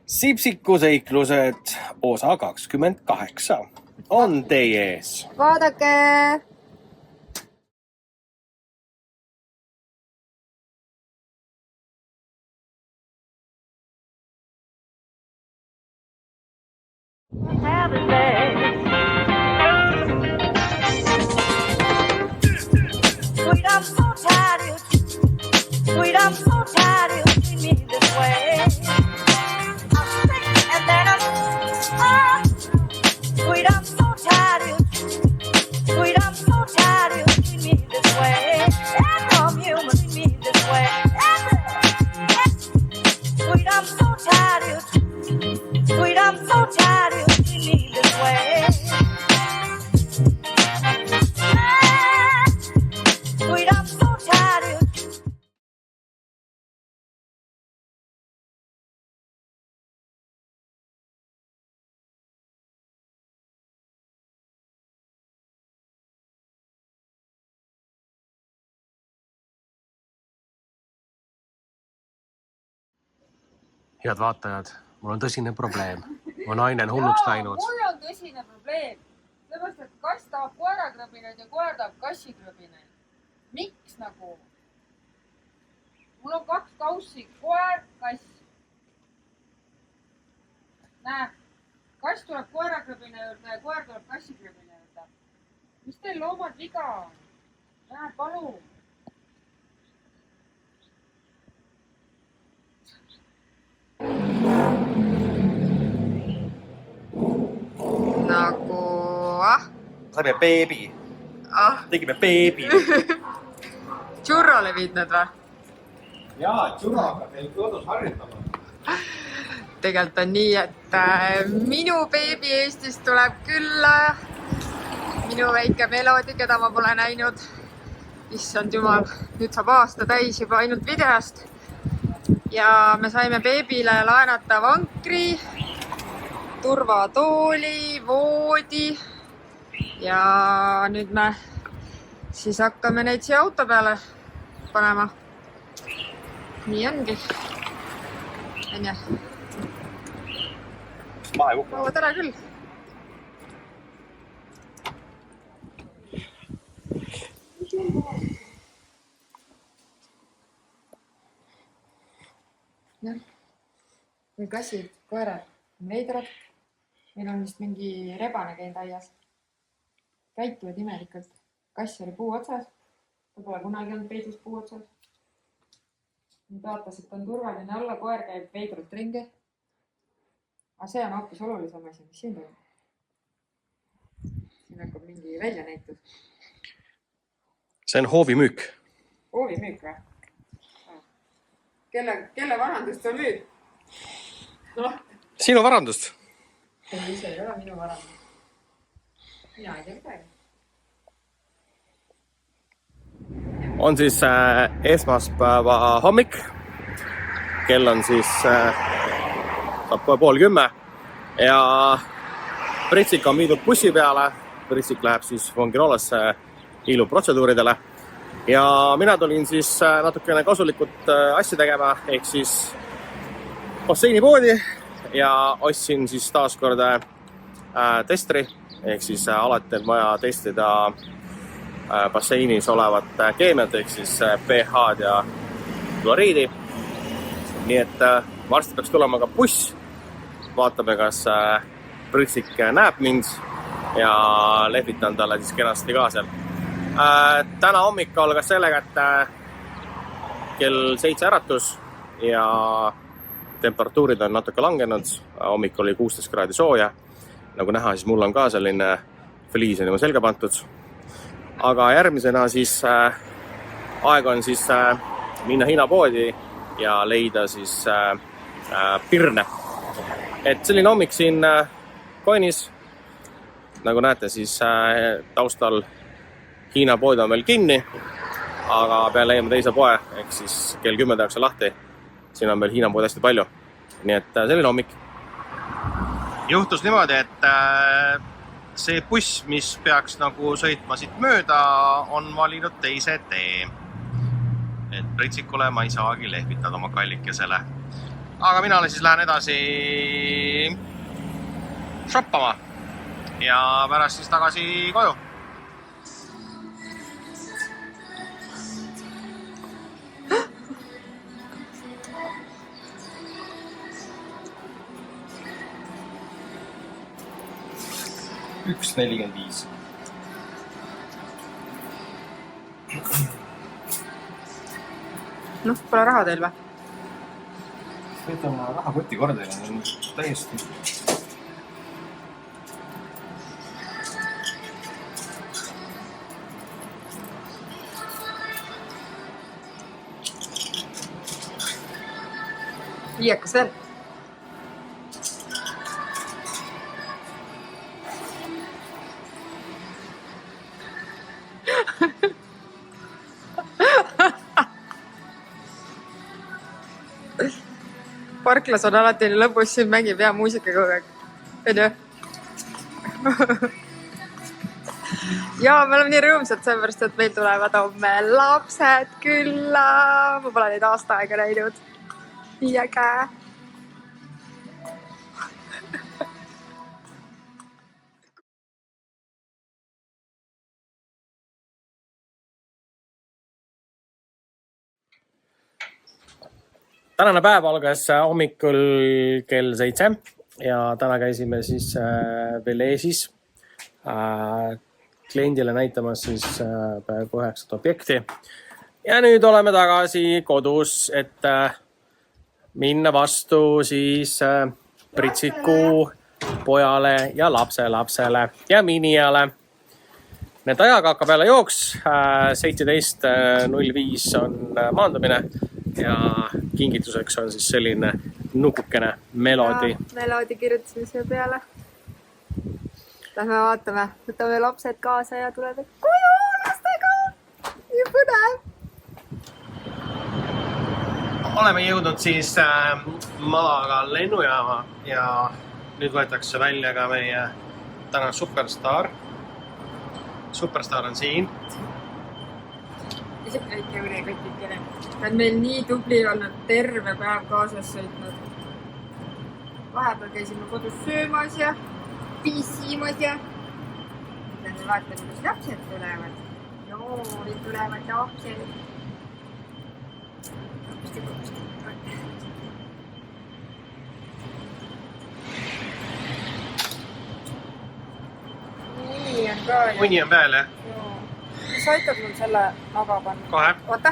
Sipsikuseiklused osa 28 on teie ees. Vaadake! Sweet, I'm so tired. Sweet, I'm so tired. You treat me this way. I'm sick and then I'm sweet, I'm so tired. Sweet, I'm so tired. You treat me this way. And I'm human, treat me this way. Sweet, I'm so tired. Sweet, I'm so tired. You treat me this way. Sweet, I'm so tired. Head vaatajad, mul on tõsine probleem. Mu naine on hulluks läinud. Mul on tõsine probleem. Sellepärast, et kass tahab koerakrõbineid ja koer tahab kassikrõbineid. Miks nagu? Mul on 2 kaussi, koer, kass. Näe, kass tuleb koerakrõbine juurde ja koer tuleb kassikrõbine juurde. Mis teil loomad viga on? Näe, palun. Nagu... Saime beebi. Tegime beebi. Churrole viidnud või? Jaa, Churroga meil kodus harjutama. Tegelikult on nii, et minu beebi Eestist tuleb külla. Minu väike Melodi, keda ma pole näinud. Issand jumal, nüüd saab aasta täis juba ainult videost. Ja me saime beebile laenata vankri, turvatooli, voodi. Ja nüüd me siis hakkame neid siia auto peale panema. Nii ongi. Onja. Lauad ära küll. Noh, või kassid, koerad on veidrad. Meil on vist mingi rebane käinud aias. Käituvad imelikult. Kass oli puu otsas. Ta pole kunagi olnud peidus puu otsas. Nüüd vaatas, et on turvaline alla, koer käib veidralt ringi. Aga see on hoopis olulisem asi, mis siin toimub. Siin hakkab mingi väljanäitus. See on hoovimüük. Hoovimüük või? Kelle varandust on müüd? No. Sinu varandust? See ise ei ole minu varandust. Mina ei tea midagi. On siis esmaspäeva hommik. Kell on siis saab kohe 9:30 ja Pritsik on viidud bussi peale. Pritsik läheb siis Fongirolasse iluprotseduuridele ja mina tulin siis natukene kasulikult asja tegema ehk siis basseinipoodi ja ostsin siis taas kord testri ehk siis alati on vaja testida basseinis olevat keemiat ehk siis pH-d ja kloriidi. Nii et varsti peaks tulema ka buss. Vaatame, kas Pritsik näeb mind ja lehvitan talle siis kenasti ka seal. Täna hommik algas sellega, et kell 7 äratus ja temperatuurid on natuke langenud. Hommik oli 16 kraadi sooja. Nagu näha, siis mul on ka selline feliis on juba selga pantud. Aga järgmisena siis aeg on siis minna Hiina poodi ja leida siis pirne. Et selline hommik siin Koinis. Nagu näete, siis taustal Hiina pood on veel kinni, aga pean leiama teise poe, ehk siis kell 10 tehakse lahti. Siin on veel Hiina pood hästi palju. Nii et selline hommik. Juhtus niimoodi, et see buss, mis peaks nagu sõitma siit mööda, on valinud teise tee. Et Pritsikule ma ei saagi lehvitada oma kallikesele. Aga mina siis lähen edasi shoppama ja pärast siis tagasi koju. Üks 45. Noh, pole raha teil või? Võid oma rahakoti korda ja on täiesti. Viiekas veel. Parklas on alati lõbus, siin mängib hea muusika kogu aeg. On ju? Ja me oleme nii rõõmsad seepärast, et meil tulevad homme lapsed külla. Ma pole neid aasta aega näinud. Nii äge. Tänane päev algas hommikul kell 7 ja täna käisime siis Velesis kliendile näitamas siis peaaegu 9 objekti. Ja nüüd oleme tagasi kodus, et minna vastu siis Pritsiku pojale ja lapselapsele ja Miniale. Need ajaga hakkab jälle jooks, 17.05 on maandumine ja kingituseks on siis selline nukukene melodi. Melodi kirjutasime siia peale. Lähme vaatame, võtame lapsed kaasa ja tuleme koju lastega. Nii põnev. Oleme jõudnud siis Malaga lennujaama ja nüüd võetakse välja ka meie täna superstar. Superstar on siin. Isegi väike ülekotikene. Ta on meil nii tubli olnud, terve päev kaasas sõitnud. Vahepeal käisime kodus söömas ja piisimas ja nüüd vaatame, kus lapsed tulevad. Joo, nüüd tulevad lapsed. Nii on ka. Mõni on peal, jah? Mis aitab mul selle naga panna? Kohe. Oota.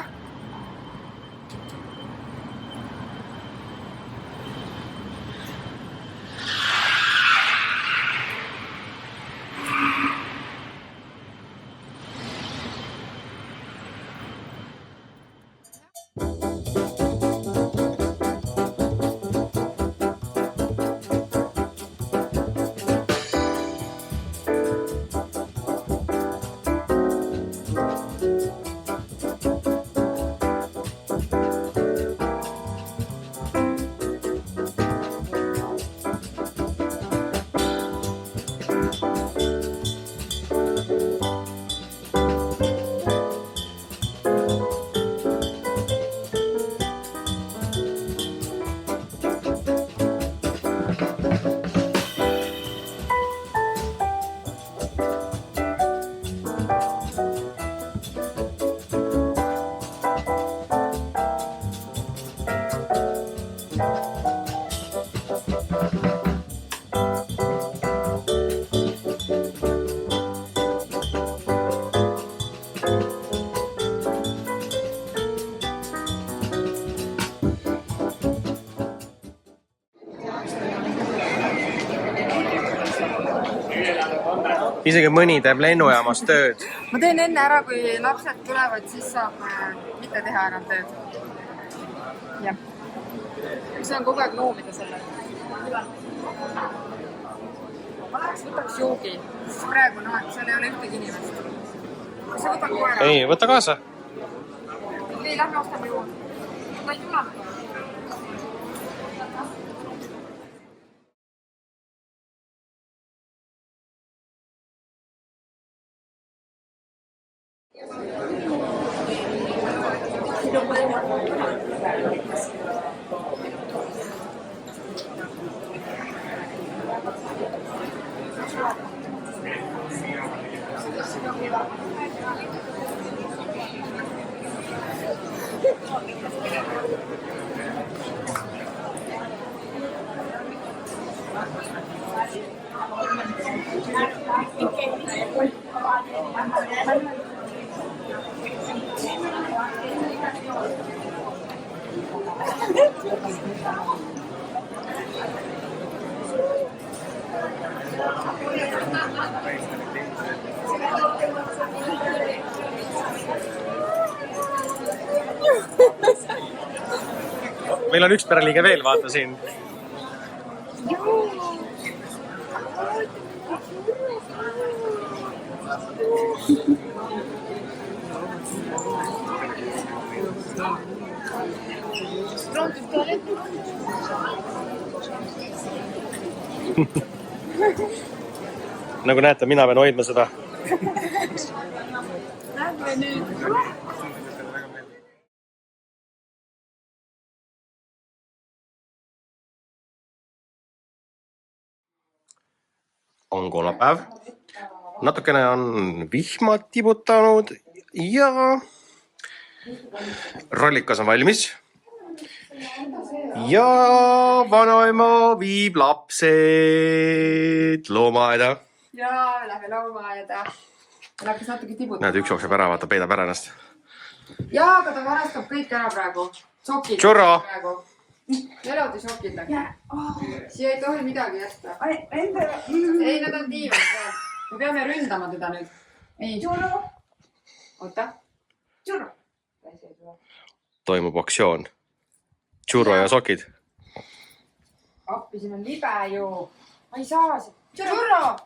Isegi mõni teeb lennujaamas tööd. Ma teen enne ära, kui lapsed tulevad, siis saab mitte teha enam tööd. Jah. See on kogu aeg loomida selle. Ma läheks võtaks joogi, siis praegu on aeg, seal ei ole ühtegi inimest. Kas sa võtad koera? Ei, võta kaasa. Ei, lähme ostame juurde. Ta ei tule. Meil on üks pereliige veel, vaata siin. Nagu näete, mina pean hoidma seda. Lähme nüüd. On kolmapäev. Natukene on vihmad tibutanud ja rollikas on valmis. Ja vanaema viib lapsed loomaaeda. Jaa, lähme loomaaeda. Läks natuke tibutama. Näed, üks jookseb ära, vaata, peidab ära ennast. Jaa, aga ta varastab kõik ära praegu. Sokid. Tšurro! Elodi sokid läks. Siia ei tohi midagi jätta. Ei, nad on diivanid veel. Me peame ründama teda nüüd. Ei. Tšurro! Oota. Tšurro! Toimub aktsioon. Tšurro ja sokid. Appi, siin on libe ju. Ma ei saa see. Tšurro!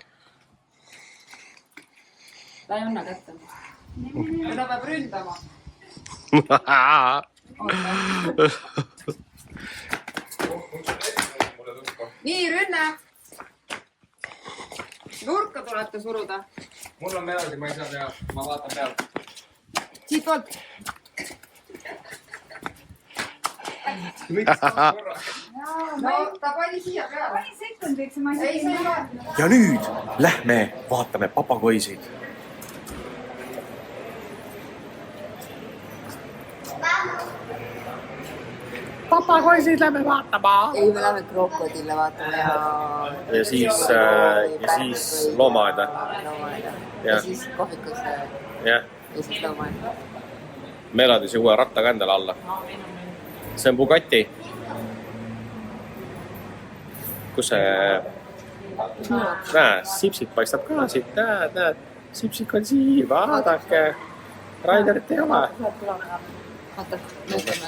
Ta ei anna kätte. Teda peab ründama. Nii, rünne! Nurka tulete suruda. Mul on peal, ma ei saa teha. Ma vaatan pealt. Siit poolt. No, ta pani siia peale. Pani sekundiks ja ma Ei, see ei ole. Ja nüüd lähme vaatame papagoisid. Papagoisid lähme vaatama. Ei, me läheme krokodille vaatama Ja siis loomaaeda. ja siis kohvikusse Jah. ja siis loomaaeda. Me eladis uue ratta ka endale alla. See on Bugatti. Kus see... Näe, sipsid paistab ka siit. Näed. Sipsik on siin, vaadake. Raiderit ei ole. Oota, mõtleme.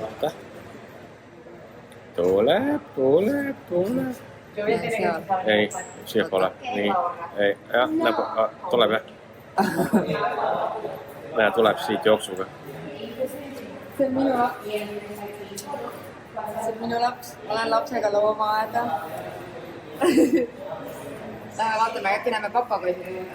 Vaata. Tuleb. Ei, siia pole. Nii. Ei, jah, tuleb jah. Näe, tuleb siit jooksuga. See on minu laps. See on minu laps. Ma olen lapsega loomaaeda. Lähme vaatame, äkki näeme papagoisid.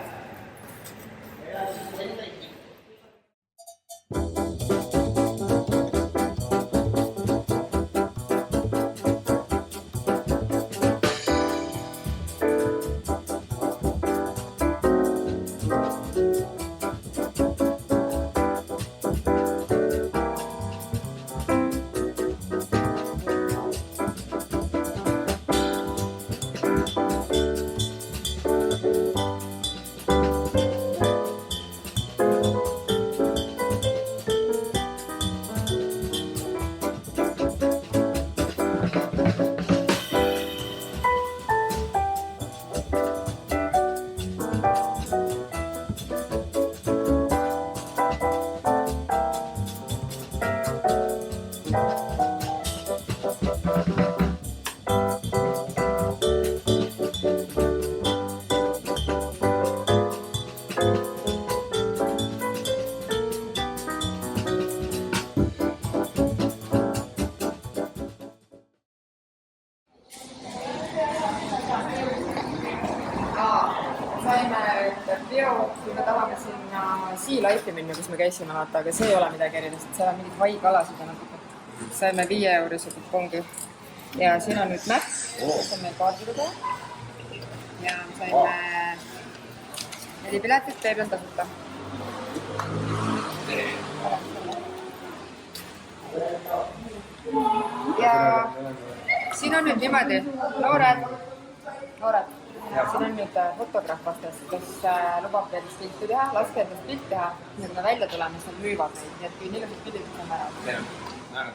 saime peo, kui me tahame sinna Sea Life'i minna, kus me käisime, vaata, aga see ei ole midagi erilist, seal on mingid haikalasid ja natuke. Saime 5 € kupongi. Ja siin on nüüd Max, mis on meil kaardiga peal. Ja saime 4 piletit, tee peal tasuta. Ja siin on nüüd niimoodi, noored, siin on nüüd fotograaf vastas, kes lubab teil pilti teha, laske endast pilt teha, ja kui me välja tuleme, siis nad müüvad neid, nii et kui niilused pildid saame ära.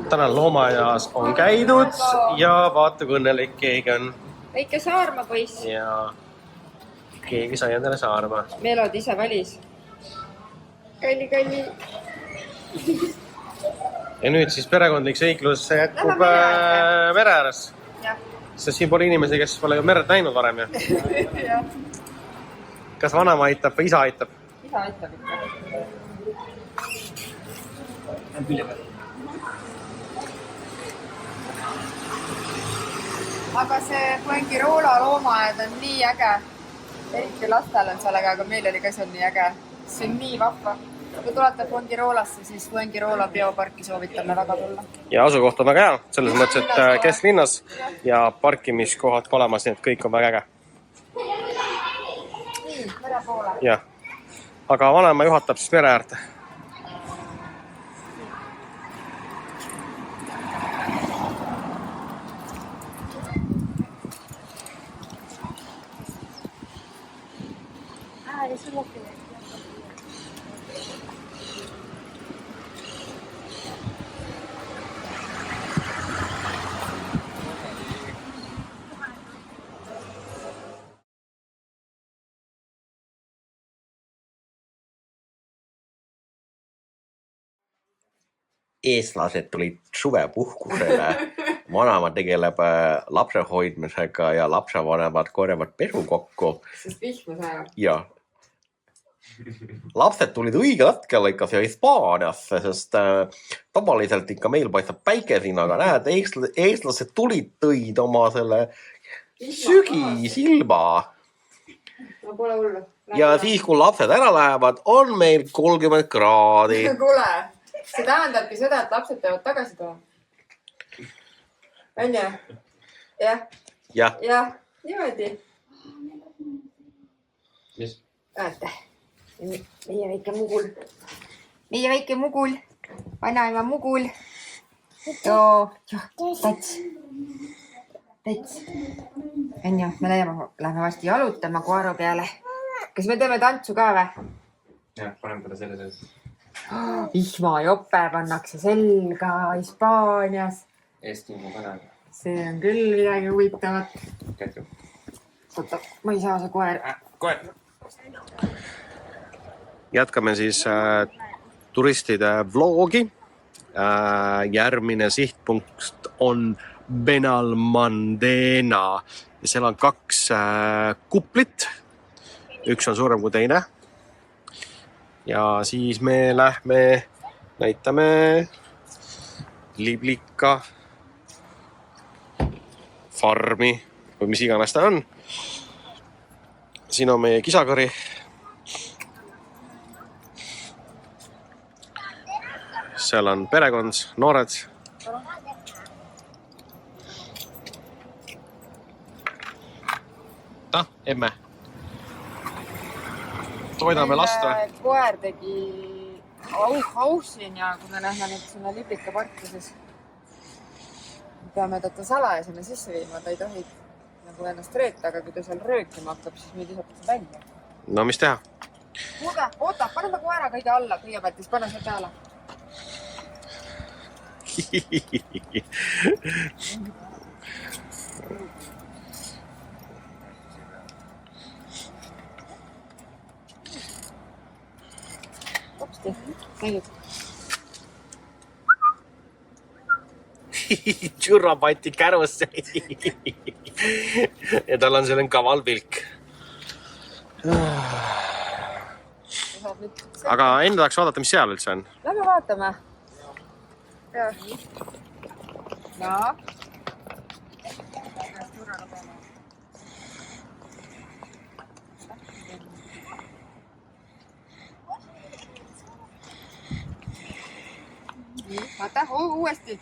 Täna loomaajas on käidud ja vaata, kui õnnelik keegi on. Väike Saarma poiss. Ja keegi sai endale Saarma. Meelod ise valis. Kalli. Ja nüüd siis perekondlik seiklus jätkub mere ääres. Sest siin pole inimesi, kes pole merd näinud varem. Ja. Kas vanema aitab või isa aitab? Isa aitab ikka. Aga see Fuengirola loomaaed on nii äge. Eriti lastel on sellega, aga meil oli ka see nii äge. See on nii vahva. Kui tulete Fuengirolasse, siis Fuengirola bioparki soovitame väga tulla. Ja asukoht on väga hea, selles mõttes, et kesklinnas ja parkimiskohad ka olemas, nii et kõik on väga äge. Nii, mere poole. Jah. Aga vanema juhatab siis mere äärde. eestlased tulid suvepuhkusele. Vanema tegeleb lapse hoidmisega ja lapsevanemad korjavad pesu kokku. Sest vihma sajab. Ja. Lapsed tulid õigel hetkel ikka siia Hispaaniasse, sest tavaliselt ikka meil paistab päike siin, aga näed, eestlased tulid, tõid oma selle sügisilma. No pole hullu. Ja siis, kui lapsed ära lähevad, on meil 30 kraadi. Kuule, see tähendabki seda, et lapsed peavad tagasi tooma. On ju? Jah. Jah, niimoodi. Mis? Vaata. Meie väike mugul. Vanaema mugul. Tats. On ju, me lähme vasti jalutama koaru peale. Kas me teeme tantsu ka või? Jah, paneme talle selle sees. Vihmajope pannakse selga Hispaanias. Eesti kõnega. See on küll midagi huvitavat. Kätju. Oota, ma ei saa see koer. Koer. Jätkame siis turistide vlogi. Järgmine sihtpunkt on Benalmádena. Ja seal on 2 kuplit. Üks on suurem kui teine. Ja siis me lähme näitame Liblika farmi või mis iganes ta on. Siin on meie kisakõri. Seal on perekond, noored. Emme. Toidame last või? Koer tegi hausin ja kui me lähme nüüd sinna Liblika parki, siis peame ta salajasena sisse viima. Ta ei tohi nagu ennast reeta, aga kui ta seal röökima hakkab, siis meid visatakse välja. No mis teha? Kuulge, oota, pane ta koera kõige alla kõigepealt, siis pane see peale. Hopsti, nägid. Tšurra pati kärusse. Ja tal on selline kaval pilk. Aga enne tahaks vaadata, mis seal üldse on. Lähme vaatame. Ja. Vaata, uuesti.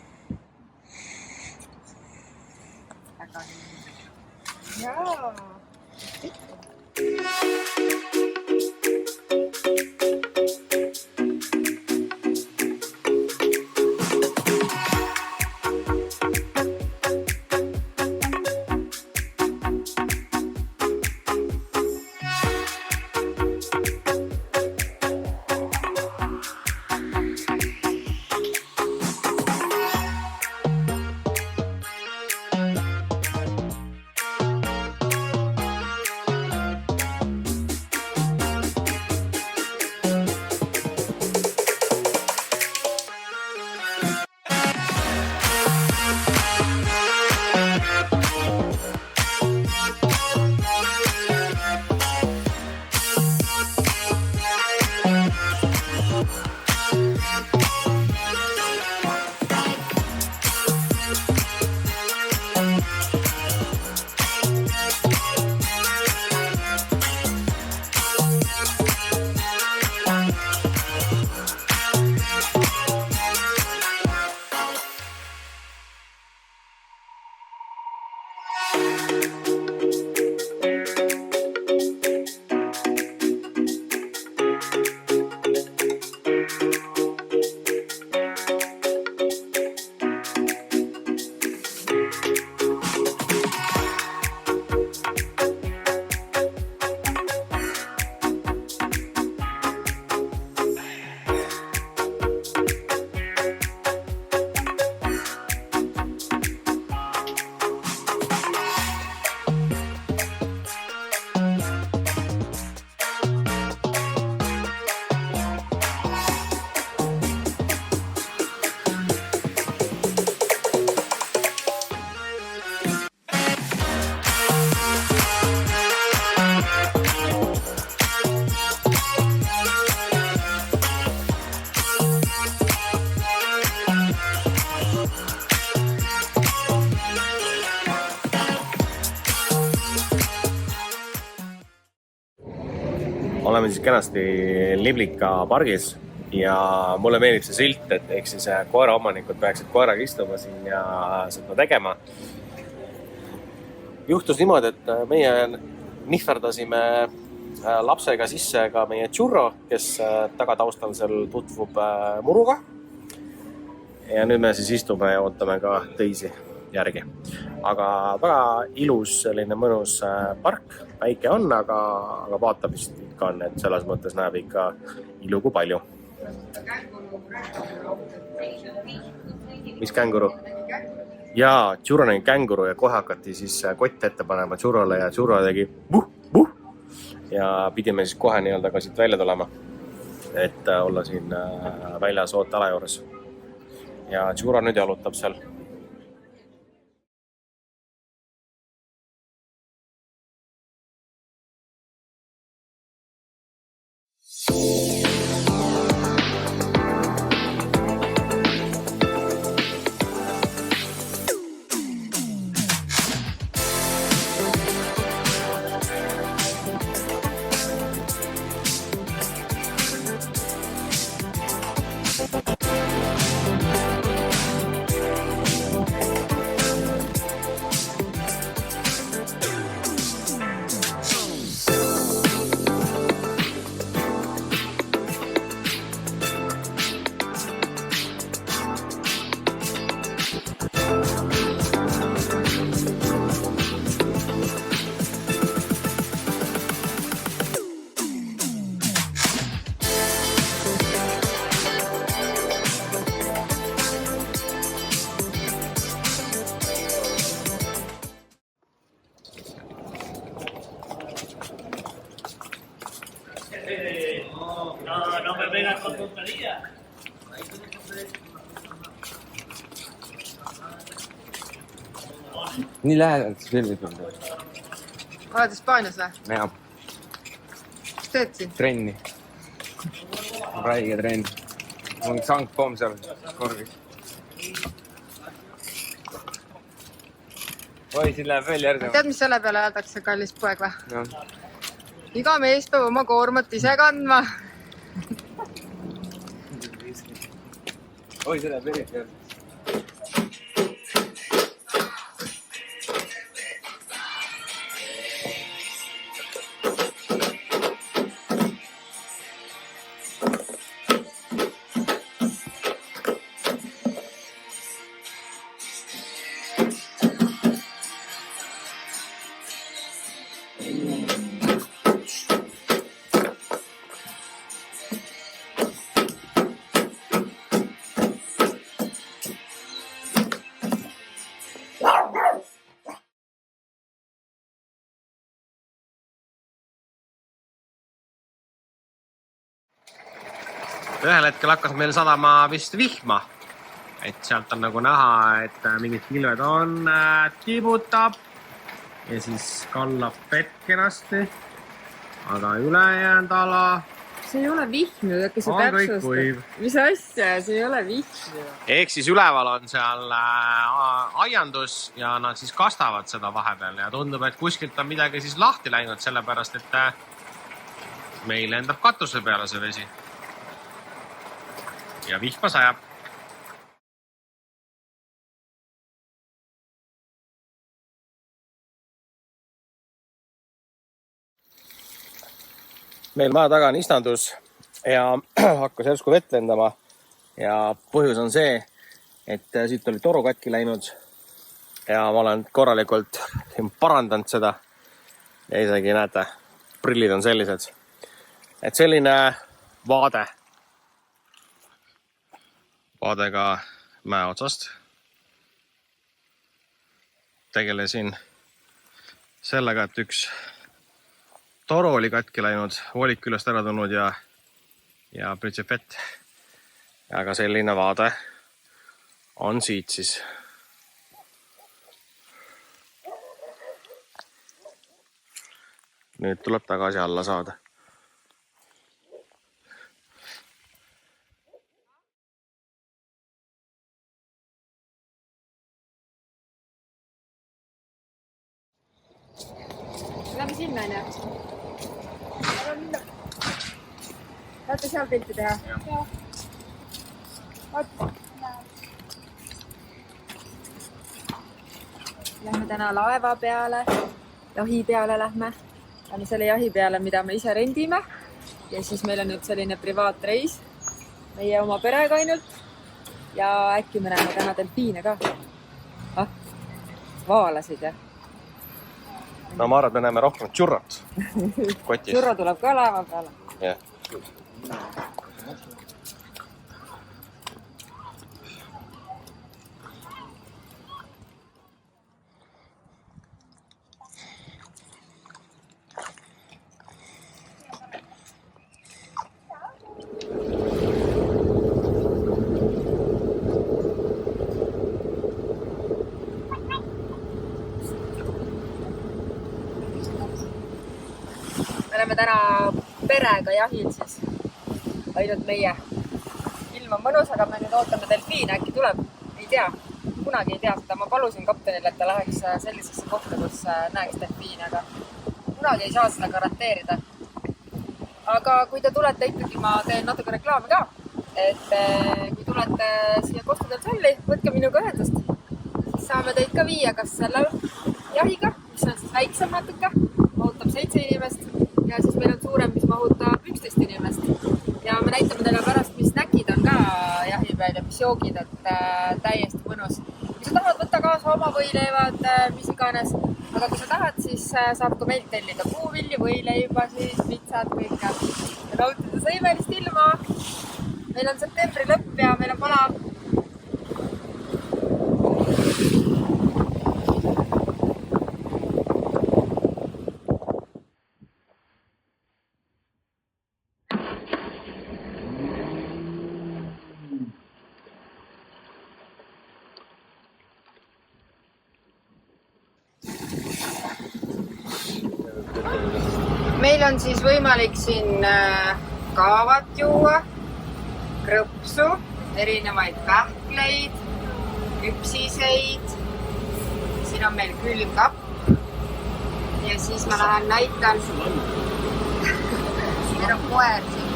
Jaa. oleme siis kenasti Liblika pargis ja mulle meeldib see silt, et ehk siis koeraomanikud peaksid koeraga istuma siin ja seda tegema. Juhtus niimoodi, et meie nihverdasime lapsega sisse ka meie Churro, kes tagataustal seal tutvub muruga. Ja nüüd me siis istume ja ootame ka teisi järgi. Aga väga ilus selline mõnus park, väike on, aga vaatamist ikka on, et selles mõttes näeb ikka ilu kui palju. Mis känguru? Jaa, Churro nägi känguru ja kohe hakati siis kott ette panema Churrole ja Churro tegi buh. Ja pidime siis kohe nii-öelda ka siit välja tulema, et olla siin väljas ooteala juures. Ja Churro nüüd jalutab seal. No me vengas con tontería. Nii lähedalt siis filmid on. Oled Hispaanias või? Jah, Mis teed siin? trenni. Räige trenn. Mul on sangpomm seal korgis. Oi, siin läheb veel järgmine. Tead, mis selle peale öeldakse, kallis poeg või? No. Iga mees peab oma koormat ise kandma. Oi, see läheb eriti järgmine. Ühel hetkel hakkas meil sadama vist vihma, et sealt on nagu näha, et mingid pilved on, tibutab ja siis kallab vett kenasti, aga ülejäänud ala See ei ole vihm, äkki sa on kõik kuiv. Mis asja, see ei ole vihm. Ehk siis üleval on seal aiandus ja nad siis kastavad seda vahepeal ja tundub, et kuskilt on midagi siis lahti läinud, sellepärast et meil lendab katuse peale see vesi. Ja vihma sajab. Meil maja taga on istandus ja hakkas järsku vett lendama ja põhjus on see, et siit oli toru katki läinud ja ma olen korralikult parandanud seda ja isegi näete, prillid on sellised, et selline vaade ka mäe otsast. Tegelesin sellega, et üks toru oli katki läinud, voolik küljest ära tulnud ja pritsib vett. Aga selline vaade on siit siis. Nüüd tuleb tagasi alla saada. Lähme sinna, on ju? tahate seal pilti teha? Lähme täna laeva peale, jahi peale lähme. Lähme selle jahi peale, mida me ise rendime. Ja siis meil on nüüd selline privaatreis. Meie oma perega ainult. Ja äkki me näeme täna delfiine ka. Vaalasid ja? No ma arvan, et me näeme rohkem tšurrat kotis. Tšurro tuleb ka laeva peale. Jah. Me oleme täna perega jahil siis. Ainult meie. Ilm on mõnus, aga me nüüd ootame delfiine. Äkki tuleb? Ei tea. Kunagi ei tea seda. Ma palusin kaptenile, et ta läheks sellisesse kohta, kus näeks delfiine, aga kunagi ei saa seda garanteerida. Aga kui te tulete ikkagi, ma teen natuke reklaami ka. Et kui tulete siia Costa del Sol'i, võtke minuga ühendust. Siis saame teid ka viia kas selle jahiga, mis on siis väiksem natuke. Mahutab 7 inimest. Ja siis meil on suurem, mis mahutab 11 inimest. Ja me näitame teile pärast, mis näkid on ka jahi peal ja mis joogid, et täiesti mõnus. Kui sa tahad võtta kaasa oma võileivad, mis iganes, aga kui sa tahad, siis saab ka meilt tellida puuvilli, võileiba, siis pitsad, kõik ja nautida seda imelist ilma. Meil on septembri lõpp ja meil on palav. Meil on siis võimalik siin kaavat juua, krõpsu, erinevaid pähkleid, küpsiseid. Siin on meil külmkapp. Ja siis ma lähen näitan. Siin on koer siin.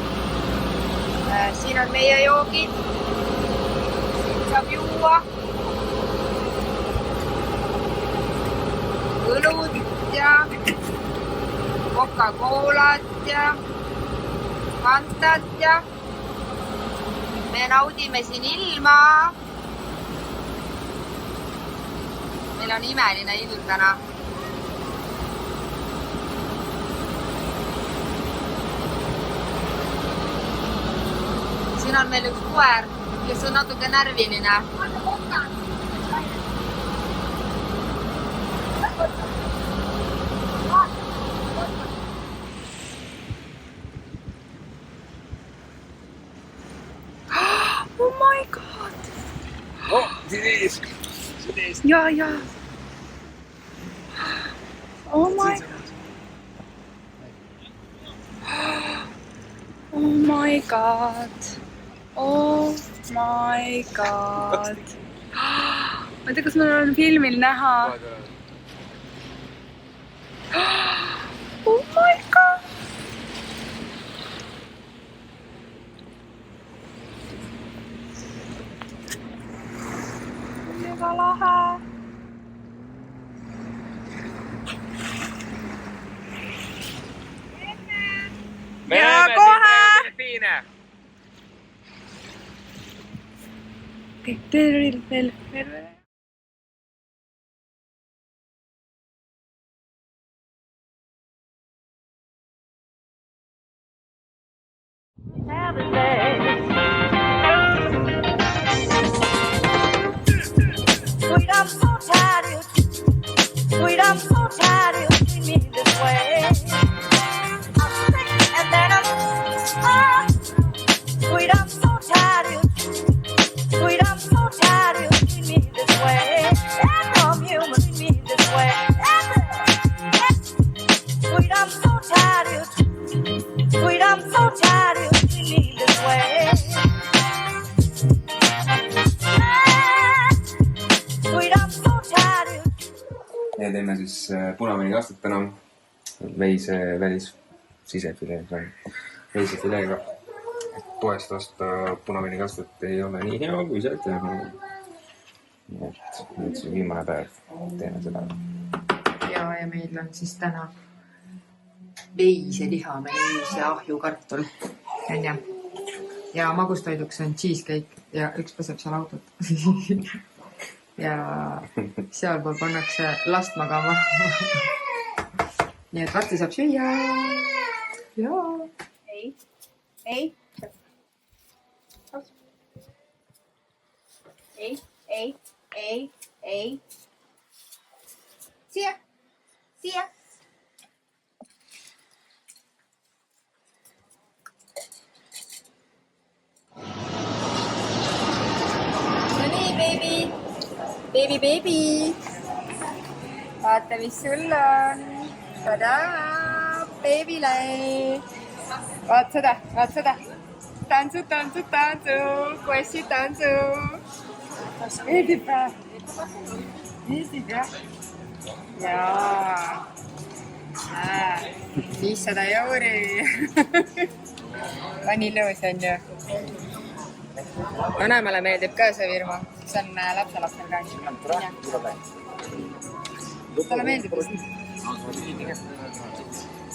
Siin on meie joogid. Siin saab juua. Õlud ja Coca-Colat ja Fantat ja me naudime siin ilma. Meil on imeline ilm täna. Siin on meil üks koer, kes on natuke närviline. Oh my god! Oh, siin ees! Ja. Oh my god! Oh my god! Oh my god! Ma ei tea, kas mul on filmil näha. Oh my god! Väga lahe. Me näeme siin delfiine. Veel. Sweet, I'm so tired. Sweet, I'm so tired. You treat me this way. I'm sick and then I'm sweet, I'm so tired. Sweet, I'm so tired. You treat me this way. And I'm human, treat me this way. Sweet, I'm so tired. Sweet, I'm so tired. You treat me this way. Ja teeme siis punaveini kastet täna veise välis sisefilee, veisefileega poest osta punaveinikastet ei ole nii hea, kui see teha. Nüüd see viimane päev teeme seda. Ja meil on siis täna veiseliha, meis ja ahjukartul. Ja magustoiduks on cheesecake ja üks peseb seal autot. Ja sealpool pannakse last magama. Nii et varsti saab süüa. Jaa. Ei. Siia. No nii, baby. Vaata, mis sul on. Tadaa, baabyle. Vaat seda. Tantsu, kossi tantsu. Meeldib jah? Jaa. 500 €. Vanilõus on ju. Vanemale meeldib ka see firma. See on lapselapsel ka. Talle meeldib vist.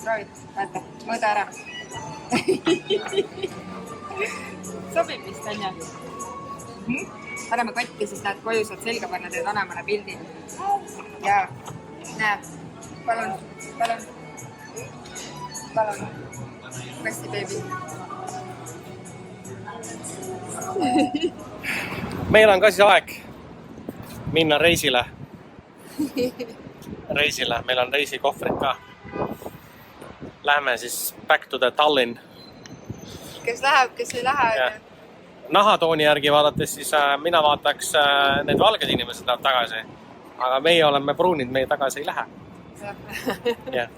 Proovid, vaata, mõõda ära. Sobib vist on ju? Paneme kotti, siis näed koju saad selga panna, teed vanemale pildi. Jaa, näeb. Palun. Kassi beebi. Meil on ka siis aeg minna reisile. Meil on reisikohvrid ka. Lähme siis back to the Tallinn. Kes läheb, kes ei lähe. Nahatooni järgi vaadates siis mina vaataks need valged inimesed lähevad tagasi. Aga meie oleme pruunid, meie tagasi ei lähe. Jah.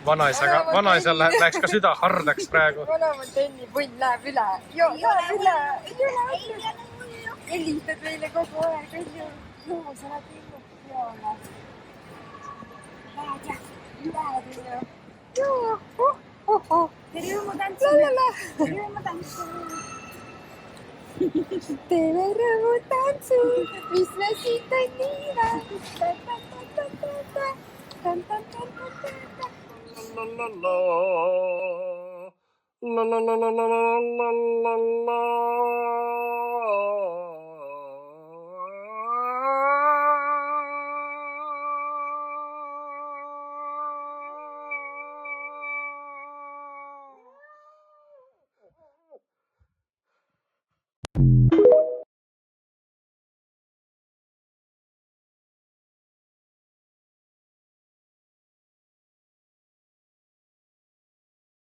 Vanaisal läks ka süda hardaks praegu. Vanamontenni punn läheb üle. Helistad meile kogu aeg. Joo, sa lähed ilma. Lähed. Joo. Tere rõõmutantsu, mis me siit on niina. La